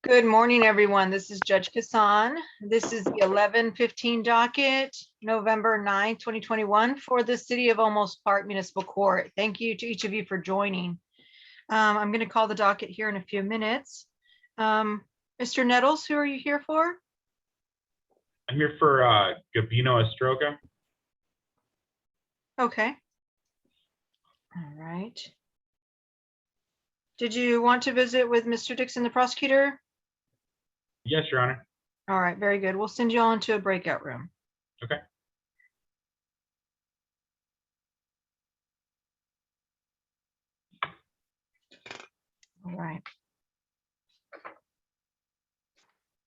Good morning, everyone. This is Judge Kassan. This is the 11:15 docket, November 9, 2021 for the City of Olmos Park Municipal Court. Thank you to each of you for joining. I'm going to call the docket here in a few minutes. Mr. Nettles, who are you here for? I'm here for Gabino Estroga. Okay. All right. Did you want to visit with Mr. Dixon, the prosecutor? Yes, Your Honor. All right, very good. We'll send you all into a breakout room. Okay. All right.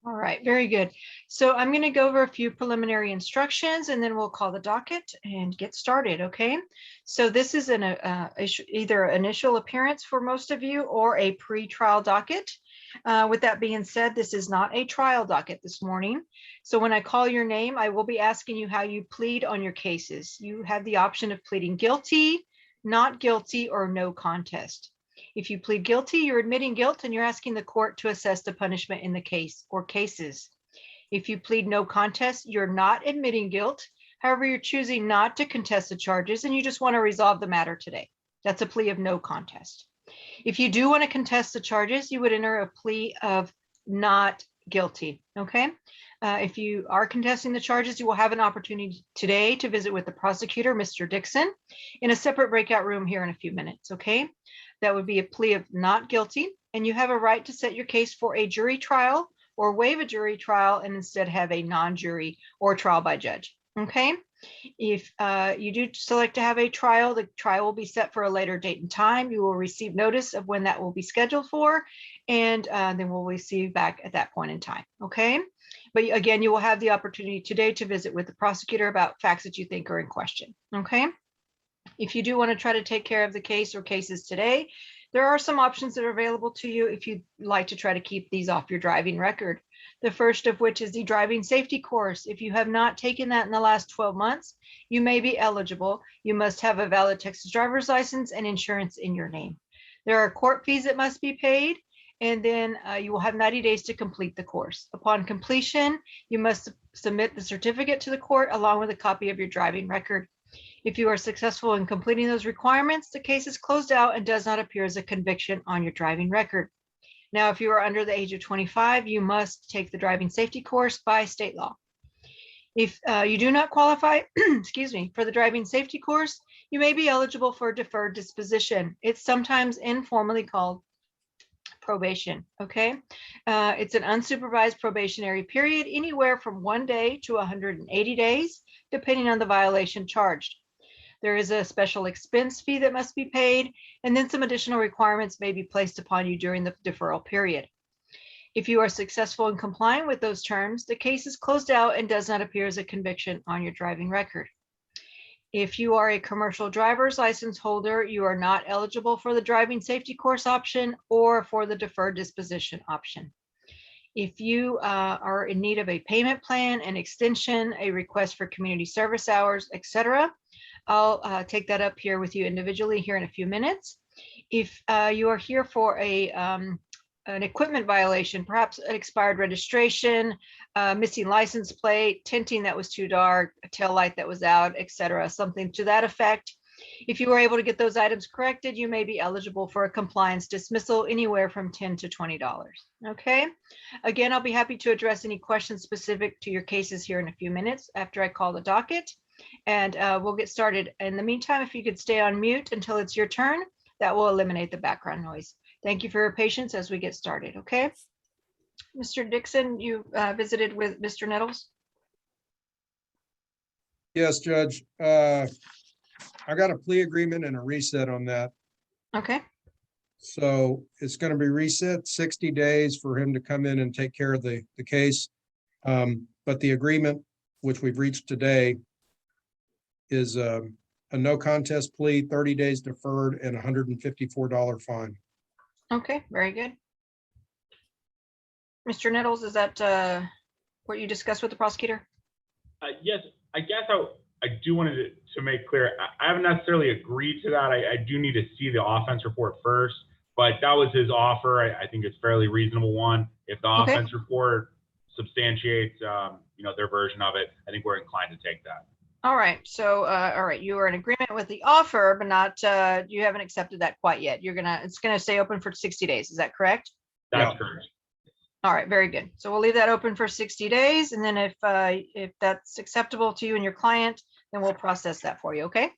All right, very good. So I'm going to go over a few preliminary instructions and then we'll call the docket and get started, okay? So this is either initial appearance for most of you or a pre-trial docket. With that being said, this is not a trial docket this morning. So when I call your name, I will be asking you how you plead on your cases. You have the option of pleading guilty, not guilty, or no contest. If you plead guilty, you're admitting guilt and you're asking the court to assess the punishment in the case or cases. If you plead no contest, you're not admitting guilt. However, you're choosing not to contest the charges and you just want to resolve the matter today. That's a plea of no contest. If you do want to contest the charges, you would enter a plea of not guilty, okay? If you are contesting the charges, you will have an opportunity today to visit with the prosecutor, Mr. Dixon, in a separate breakout room here in a few minutes, okay? That would be a plea of not guilty, and you have a right to set your case for a jury trial or waive a jury trial and instead have a non-jury or trial by judge, okay? If you do select to have a trial, the trial will be set for a later date and time. You will receive notice of when that will be scheduled for, and then we'll receive back at that point in time, okay? But again, you will have the opportunity today to visit with the prosecutor about facts that you think are in question, okay? If you do want to try to take care of the case or cases today, there are some options that are available to you if you'd like to try to keep these off your driving record. The first of which is the driving safety course. If you have not taken that in the last 12 months, you may be eligible. You must have a valid Texas driver's license and insurance in your name. There are court fees that must be paid, and then you will have 90 days to complete the course. Upon completion, you must submit the certificate to the court along with a copy of your driving record. If you are successful in completing those requirements, the case is closed out and does not appear as a conviction on your driving record. Now, if you are under the age of 25, you must take the driving safety course by state law. If you do not qualify, excuse me, for the driving safety course, you may be eligible for deferred disposition. It's sometimes informally called probation, okay? It's an unsupervised probationary period, anywhere from 1 day to 180 days, depending on the violation charged. There is a special expense fee that must be paid, and then some additional requirements may be placed upon you during the deferral period. If you are successful in complying with those terms, the case is closed out and does not appear as a conviction on your driving record. If you are a commercial driver's license holder, you are not eligible for the driving safety course option or for the deferred disposition option. If you are in need of a payment plan, an extension, a request for community service hours, etc., I'll take that up here with you individually here in a few minutes. If you are here for an equipment violation, perhaps an expired registration, missing license plate, tinting that was too dark, a tail light that was out, etc., something to that effect. If you were able to get those items corrected, you may be eligible for a compliance dismissal anywhere from $10 to $20. Okay. Again, I'll be happy to address any questions specific to your cases here in a few minutes after I call the docket, and we'll get started. In the meantime, if you could stay on mute until it's your turn, that will eliminate the background noise. Thank you for your patience as we get started. Okay. Mr. Dixon, you visited with Mr. Nettles? Yes, Judge. I got a plea agreement and a reset on that. Okay. So it's going to be reset 60 days for him to come in and take care of the case. But the agreement which we've reached today, is a no contest plea, 30 days deferred, and $154 fine. Okay, very good. Mr. Nettles, is that what you discussed with the prosecutor? Yes, I guess I do wanted to make clear, I haven't necessarily agreed to that. I do need to see the offense report first, but that was his offer. I think it's a fairly reasonable one. If the Okay. offense report substantiates, their version of it, I think we're inclined to take that. All right, so, all right, you are in agreement with the offer, but not, you haven't accepted that quite yet. It's gonna stay open for 60 days. Is that correct? That's Yeah. correct. All right, very good. So we'll leave that open for 60 days. And then if that's acceptable to you and your client, then we'll process that for you, okay?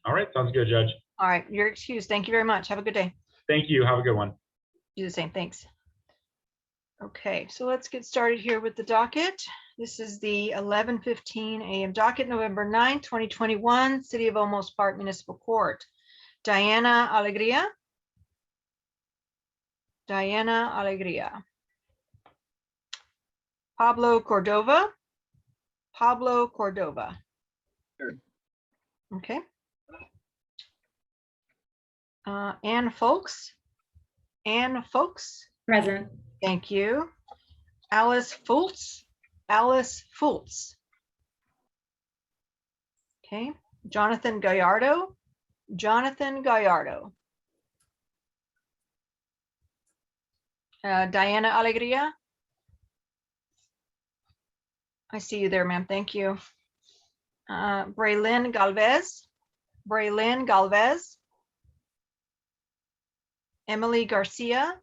All right, sounds good, Judge. All right, you're excused. Thank you very much. Have a good day. Thank you. Have a good one. Do the same, thanks. Okay, so let's get started here with the docket. This is the 11:15 a.m. docket, November 9th, 2021, City of Olmos Park Municipal Court. Diana Alegria. Diana Alegria. Pablo Cordova. Pablo Cordova. Here. Okay. Ann Folks. Ann Folks. Present. Thank you. Alice Fultz. Alice Fultz. Okay. Jonathan Gallardo. Jonathan Gallardo. Diana Alegria. I see you there, ma'am. Thank you. Braylin Galvez. Braylin Galvez. Emily Garcia.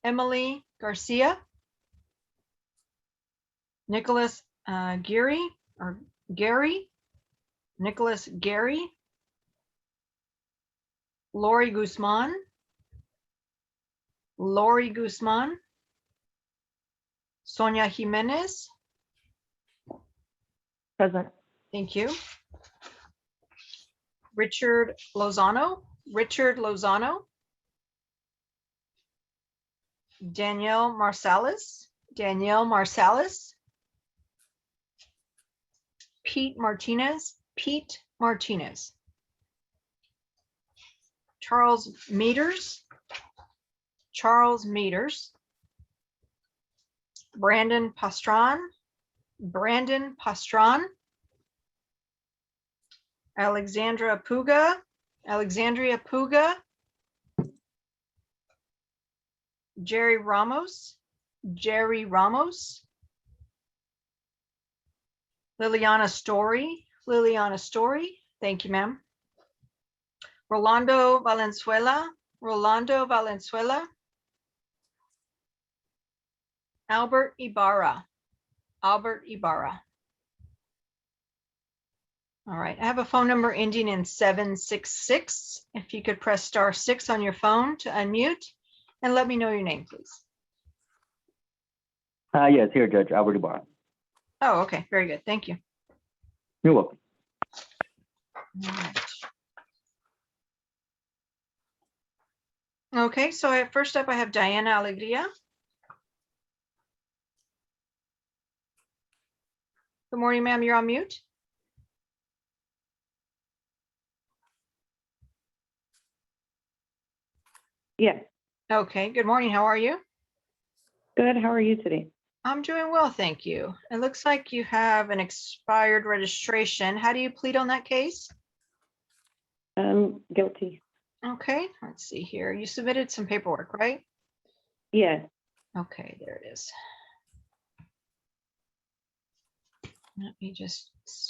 Emily Garcia. Nicholas Geary or Gary. Nicholas Gary. Lori Guzman. Lori Guzman. Sonia Jimenez. Present. Thank you. Richard Lozano. Richard Lozano. Danielle Marsalis. Danielle Marsalis. Pete Martinez. Pete Martinez. Charles Meters. Charles Meters. Brandon Pastron. Brandon Pastron. Alexandra Puga. Alexandria Puga. Jerry Ramos. Jerry Ramos. Liliana Story. Liliana Story. Thank you, ma'am. Rolando Valenzuela. Rolando Valenzuela. Albert Ibarra. Albert Ibarra. All right, I have a phone number ending in 766. If you could press *6 on your phone to unmute and let me know your name, please. Yes, here, Judge Albert Ibarra. Oh, okay, very good. Thank you. You're welcome. All right. Okay, so first up, I have Diana Alegria. Good morning, ma'am. You're on mute. Yes. Okay, good morning. How are you? Good. How are you today? I'm doing well, thank you. It looks like you have an expired registration. How do you plead on that case? Guilty. Okay, let's see here. You submitted some paperwork, right? Yes. Okay, there it is. Let me just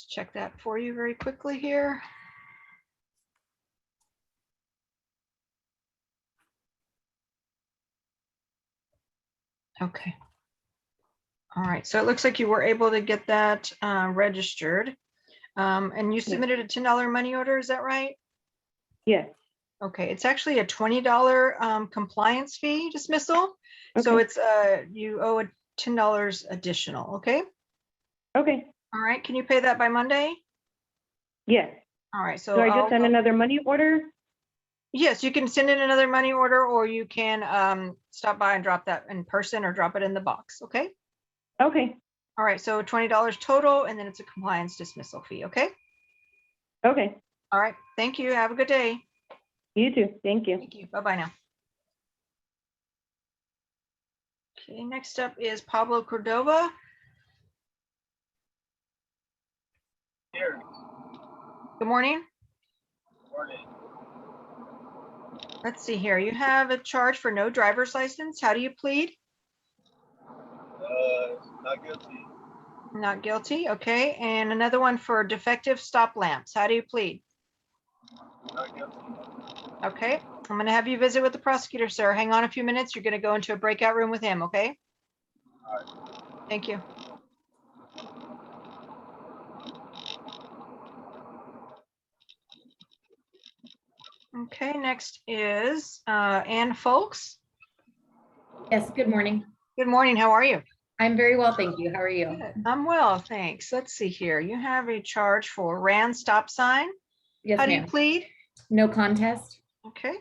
check that for you very quickly here. Okay. All right, so it looks like you were able to get that registered. And you submitted a $10 money order, is that right? Yes. Okay, it's actually a $20 compliance fee dismissal. So Okay. it's you owe a $10 additional, okay? Okay. All right, can you pay that by Monday? Yes. All right, so So I I'll just send go- another money order? Yes, you can send in another money order, or you can stop by and drop that in person or drop it in the box, okay? Okay. All right, so $20 total, and then it's a compliance dismissal fee, okay? Okay, All right, thank you. Have a good day. you too. Thank you. Thank you. Bye-bye now. Okay, next up is Pablo Cordova. Here. Good morning. Morning. Let's see here. You have a charge for no driver's license. How do you plead? Not guilty. Not guilty. Okay. And another one for defective stop lamps. How do you plead? Not guilty. Okay. I'm going to have you visit with the prosecutor, sir. Hang on a few minutes. You're going to go into a breakout room with him. Okay. All right. Thank you. Okay. Next is Ann Folks. Yes, good morning. Good morning. How are you? I'm very well, thank you. How are you? Good. I'm well, thanks. Let's see here. You have a charge for ran stop sign. Yes, How do you ma'am. plead? No contest. Okay.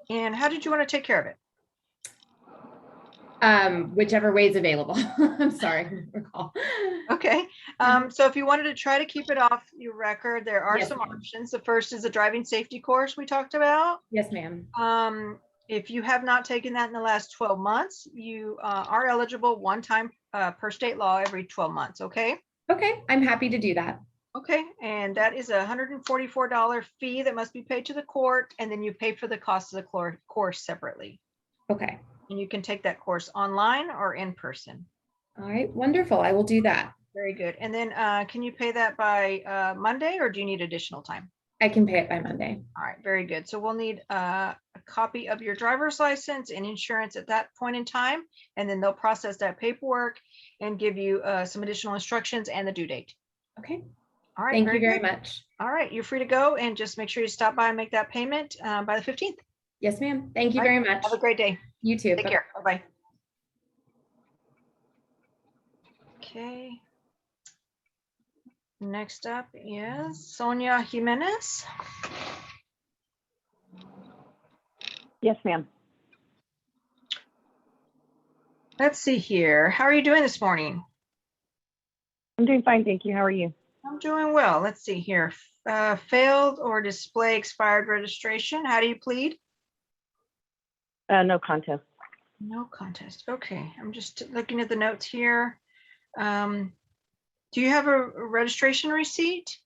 And how did you want to take care of it? Whichever way is available. I'm sorry. I don't recall. Okay. So if you wanted to try to keep it off your record, there are Yes, some ma'am. options. The first is a driving safety course we talked about. Yes, ma'am. If you have not taken that in the last 12 months, you are eligible one time per state law every 12 months. Okay. Okay, I'm happy to do that. Okay. And that is a $144 fee that must be paid to the court. And then you pay for the cost of the course separately. Okay. And you can take that course online or in person. All right, wonderful. I will do that. Very good. And then can you pay that by Monday, or do you need additional time? I can pay it by Monday. All right, very good. So we'll need a copy of your driver's license and insurance at that point in time, and then they'll process that paperwork and give you some additional instructions and the due date. Okay. All right. Thank you very good. much. All right, you're free to go, and just make sure you stop by and make that payment by the 15th. Yes, ma'am. Thank you All right, very much. Have a great day. You too. Take Bye-bye. care. Bye-bye. Okay. Next up is Sonia Jimenez. Yes, ma'am. Let's see here. How are you doing this morning? I'm doing fine, thank you. How are you? I'm doing well. Let's see here. Failed or display expired registration. How do you plead? No contest. No contest. Okay. I'm just looking at the notes here. Do you have a registration receipt?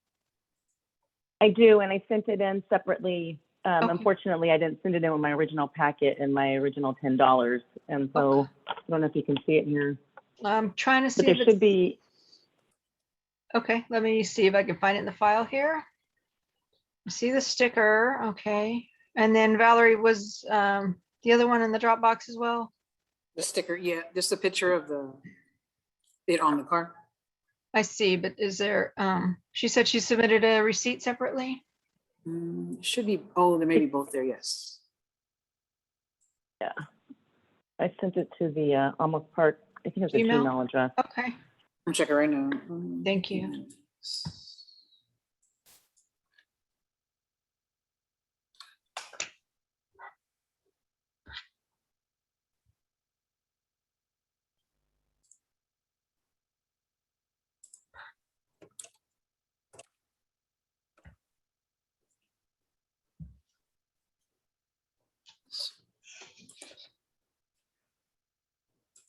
I do, and I sent it in separately. Okay. Unfortunately, I didn't send it in with my original packet and my original $10. And so I don't know if you can see it here, I'm trying to see but there if should be. Okay, let me see if I can find it in the file here. I see the sticker. Okay. And then Valerie, was the other one in the Dropbox as well? The sticker, yeah, just a picture of it on the car. I see, but is there, she said she submitted a receipt separately? Should be, oh, there may be both there, yes. Yeah, I sent it to the Olmos Park. I think it's a Email? Gmail address. Okay, I'm checking right now. thank you.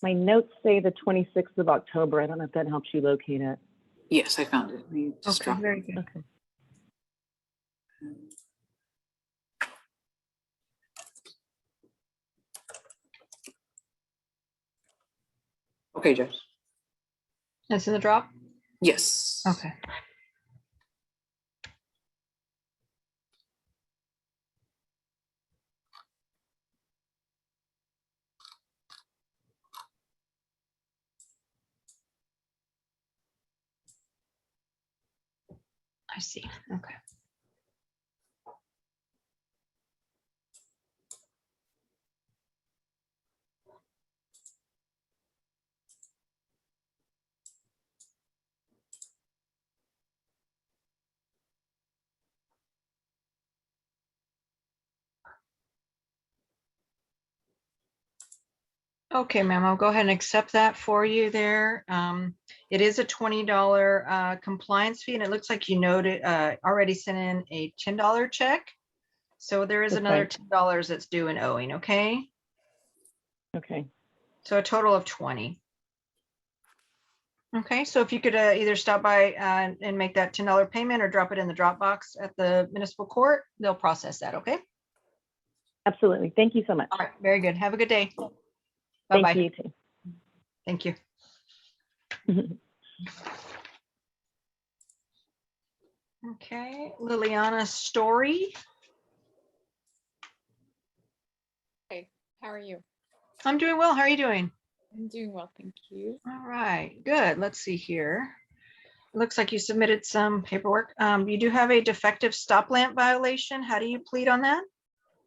My notes say the 26th of October. I don't know if that helps you locate it. Yes, I found it. Let me just Okay, drop it. very good. Okay. Okay, Judge. That's in the drop? Yes. Okay. I see. Okay. Okay, ma'am, I'll go ahead and accept that for you there. It is a $20 compliance fee, and it looks like you noted, already sent in a $10 check. So there is That's another right. $10 that's due and owing, okay? Okay. So a total of 20. Okay, so if you could either stop by and make that $10 payment or drop it in the drop box at the municipal court, they'll process that, okay? Absolutely. Thank you so much. All right, very good. Have a good day. Thank Bye-bye. you too. Thank you. Okay, Liliana Story. Hey, how are you? I'm doing well. How are you doing? I'm doing well, thank you. All right, good. Let's see here. Looks like you submitted some paperwork. You do have a defective stop lamp violation. How do you plead on that?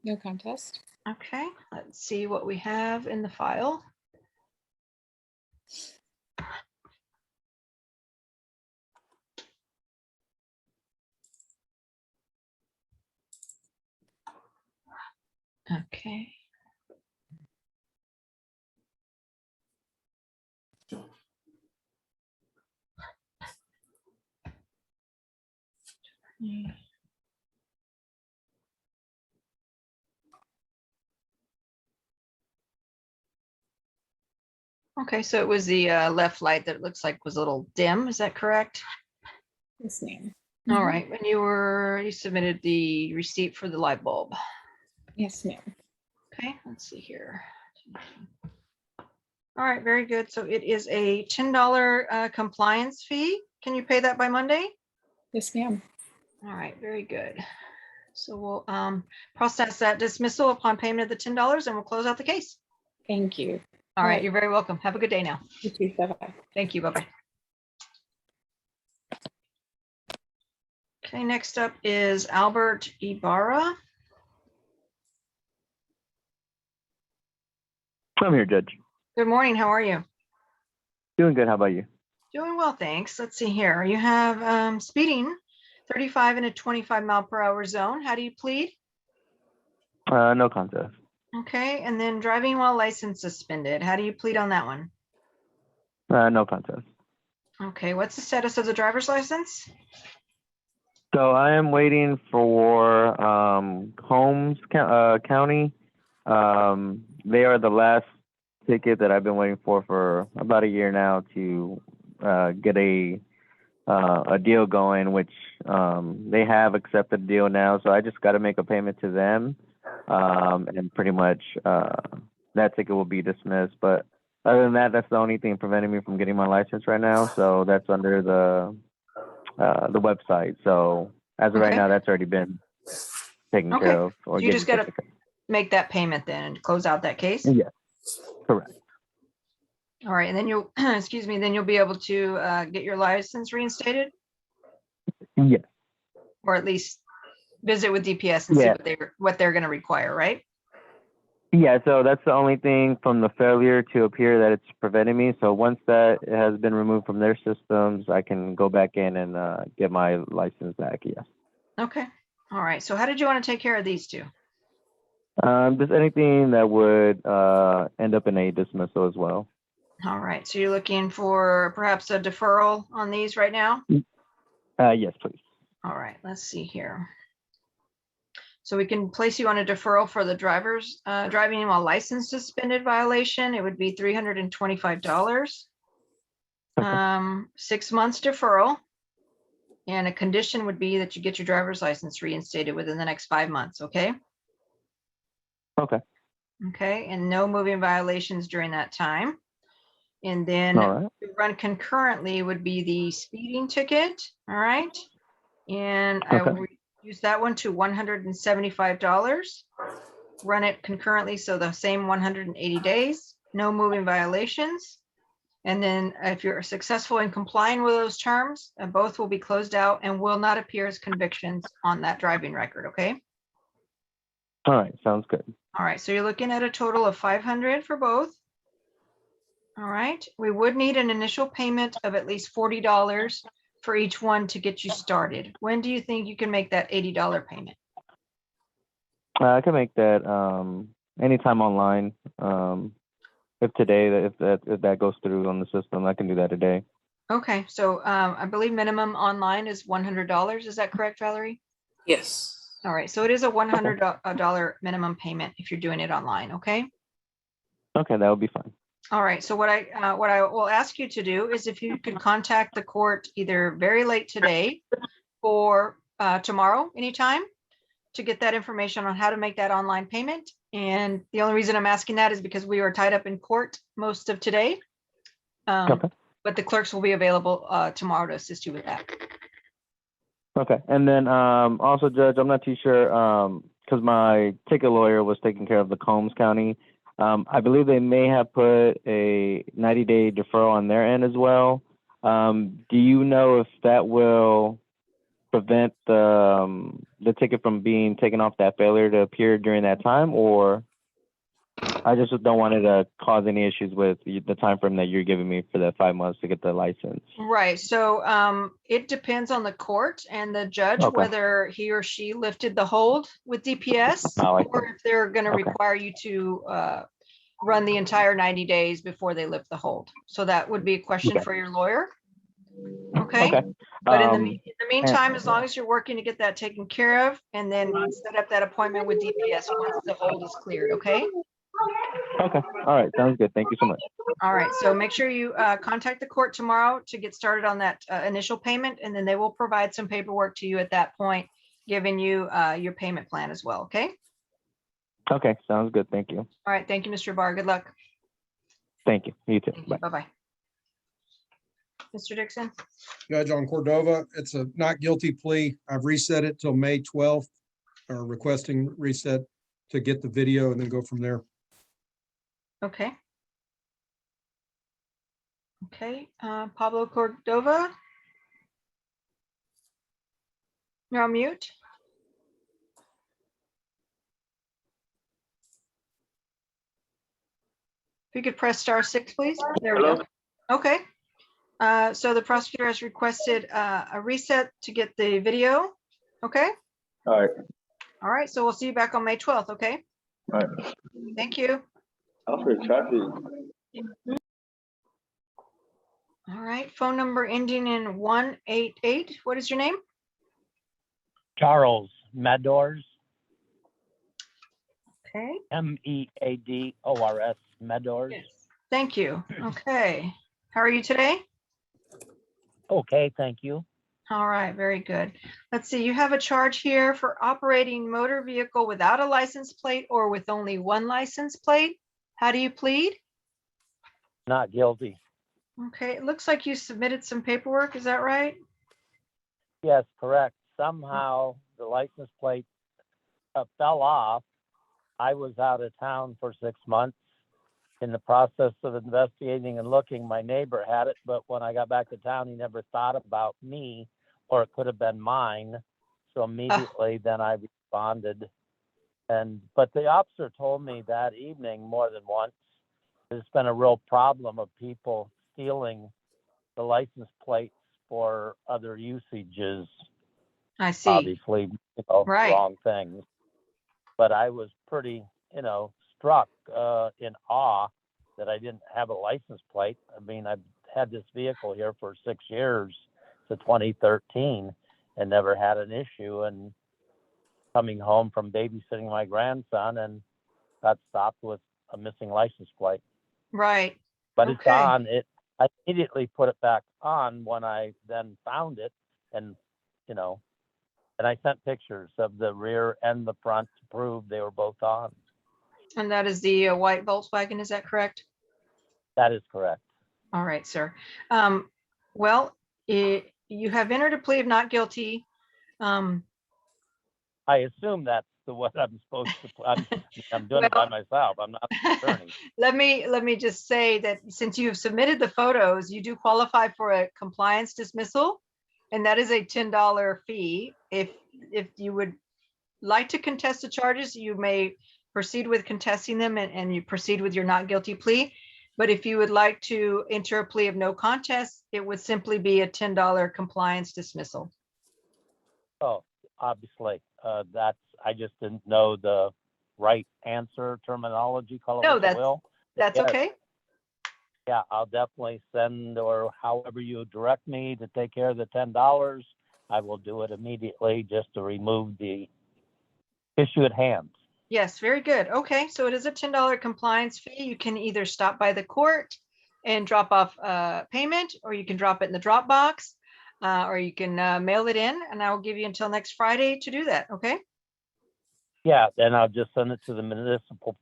No contest. Okay, let's see what we have in the file. Okay. Okay, so it was the left light that looks like was a little dim. Is that correct? Yes, ma'am. All right, when you submitted the receipt for the light bulb. Yes, ma'am. Okay, let's see here. All right, very good. So it is a $10 compliance fee. Can you pay that by Monday? Yes, ma'am. All right, very good. So we'll process that dismissal upon payment of the $10 and we'll close out the case. Thank you. All All right, right. you're very welcome. Have a good day now. You too. Bye-bye. Thank you. Bye-bye. Okay, next up is Albert Ibarra. I'm here, Judge. Good morning. How are you? Doing good. How about you? Doing well, thanks. Let's see here. You have speeding 35 in a 25-mile-per-hour zone. How do you plead? No contest. Okay, and then driving while license suspended. How do you plead on that one? No contest. Okay, what's the status of the driver's license? So I am waiting for Holmes County. They are the last ticket that I've been waiting for about a year now to get a deal going, which they have accepted the deal now. So I just got to make a payment to them, and pretty much that ticket will be dismissed. But other than that, that's the only thing preventing me from getting my license right now. So that's under the website. So as of right Okay. now, that's already been taken Okay. care of. Or So you just getting got to make that payment then and close out that case? Yes, correct. All right, and then you'll, excuse me, then you'll be able to get your license reinstated, Yes. or at least visit with DPS and Yeah. see what they're going to require, right? Yeah, so that's the only thing from the failure to appear that it's preventing me. So once that has been removed from their systems, I can go back in and get my license back. Yes. Okay. All right. So how did you want to take care of these two? Just anything that would end up in a dismissal as well. All right. So you're looking for perhaps a deferral on these right now? Yes, please. All right. Let's see here. So we can place you on a deferral for the driver's driving while license suspended violation. It would be $325. 6 months deferral. And a condition would be that you get your driver's license reinstated within the next 5 months, okay? Okay. Okay, and no moving violations during that time. And then All right. to run concurrently would be the speeding ticket, all right? And I Okay. will use that one to $175. Run it concurrently, so the same 180 days, no moving violations. And then if you're successful in complying with those terms, both will be closed out and will not appear as convictions on that driving record, okay? All right. Sounds good. All right, so you're looking at a total of $500 for both. All right, we would need an initial payment of at least $40 for each one to get you started. When do you think you can make that $80 payment? I can make that anytime online. if today, if that goes through on the system, I can do that today. Okay, so I believe minimum online is $100. Is that correct, Valerie? Yes. All right, so it is a $100 minimum payment if you're doing it online, okay? Okay, that would be fine. All right, so what I will ask you to do is if you could contact the court either very late today or tomorrow, anytime, to get that information on how to make that online payment. And the only reason I'm asking that is because we are tied up in court most of today. Okay. But the clerks will be available tomorrow to assist you with that. Okay, and then also, Judge, I'm not too sure because my ticket lawyer was taking care of the Combs County. I believe they may have put a 90-day deferral on their end as well. Do you know if that will prevent the ticket from being taken off that failure to appear during that time, or I just don't want it to cause any issues with the time frame that you're giving me for the 5 months to get the license? Right, so it depends on the court and the judge, Okay. whether he or she lifted the hold with DPS, Oh, I see. or if they're gonna Okay. require you to run the entire 90 days before they lift the hold. So that would be a question Okay. for your lawyer. Okay? Okay. But in the Um, meantime, as long as you're working to get that taken care of and then set up that appointment with DPS once the hold is cleared, okay? Okay. All right. Sounds good. Thank you so much. All right, so make sure you contact the court tomorrow to get started on that initial payment, and then they will provide some paperwork to you at that point, giving you your payment plan as well, okay? Okay. Sounds good. Thank you. All right, thank you, Mr. Barr. Good luck. Thank you. You too. Thank Bye. you. Bye-bye. Mr. Dixon? Judge, on Cordova, it's a not guilty plea. I've reset it till May 12th, or requesting reset to get the video and then go from there. Okay. Okay, Pablo Cordova? You're on mute? If you could press *6, please. There we go. Okay. So the prosecutor has requested a reset to get the video. Okay. All right. All right. So we'll see you back on May 12th. Okay. All right. Thank you. Alfred, traffic. All right. Phone number ending in 188. What is your name? Charles Meadors, Okay. Meadors, Meadors. Thank you. Okay. How are you today? Okay, thank you. All right. Very good. Let's see. You have a charge here for operating motor vehicle without a license plate or with only one license plate. How do you plead? Not guilty. Okay. It looks like you submitted some paperwork. Is that right? Yes, correct. Somehow the license plate fell off. I was out of town for 6 months. In the process of investigating and looking, my neighbor had it, but when I got back to town, he never thought about me, or it could have been mine. So immediately then I responded. But the officer told me that evening more than once, there's been a real problem of people stealing the license plates for other usages. I see. Obviously, Right. wrong things. But I was pretty, struck in awe that I didn't have a license plate. I mean, I've had this vehicle here for 6 years to 2013 and never had an issue. And coming home from babysitting my grandson and got stopped with a missing license plate. Right. But it's Okay. on. I immediately put it back on when I then found it, and and I sent pictures of the rear and the front to prove they were both on. And that is the white Volkswagen. Is that correct? That is correct. All right, sir. Well, you have entered a plea of not guilty. I assume that's what I'm supposed to. I'm doing it by Well- myself. I'm not an attorney. Let me just say that since you have submitted the photos, you do qualify for a compliance dismissal, and that is a $10 fee. If you would like to contest the charges, you may proceed with contesting them and you proceed with your not guilty plea. But if you would like to enter a plea of no contest, it would simply be a $10 compliance dismissal. Oh, obviously, I just didn't know the right answer terminology. Call it No, what you will. That's Yes. okay. Yeah, I'll definitely send, or however you direct me to take care of the $10, I will do it immediately just to remove the issue at hand. Yes, very good. Okay, so it is a $10 compliance fee. You can either stop by the court and drop off payment, or you can drop it in the Dropbox, or you can mail it in, and I will give you until next Friday to do that, okay? Yeah, then I'll just send it to the municipal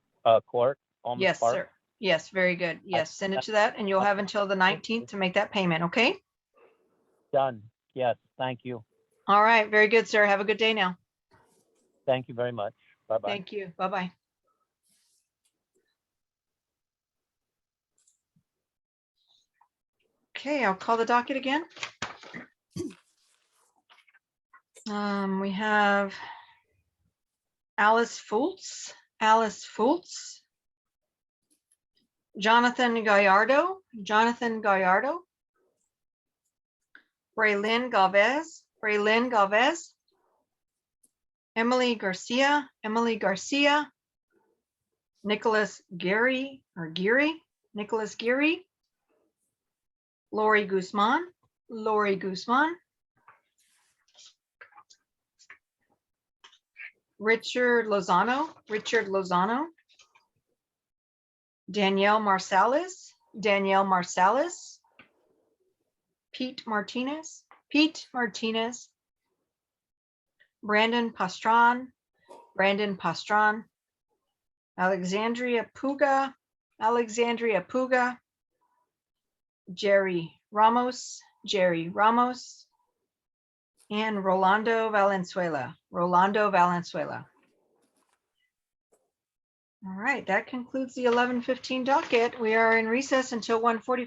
court, Olmos Yes, Park. sir. Yes, very good. Yes, send it to that, and you'll have until the 19th to make that payment, okay? Done. Yes, thank you. All right, very good, sir. Have a good day now. Thank you very much. Bye-bye. Thank you. Bye-bye. Okay, I'll call the docket again. We have Alice Fultz, Jonathan Gallardo, Braylin Galvez, Emily Garcia, Nicholas Geary, Lori Guzman, Richard Lozano, Danielle Marsalis, Pete Martinez, Brandon Pastron, Alexandria Puga, Jerry Ramos, and Rolando Valenzuela. All right, that concludes the 11:15 docket. We are in recess until 1:45.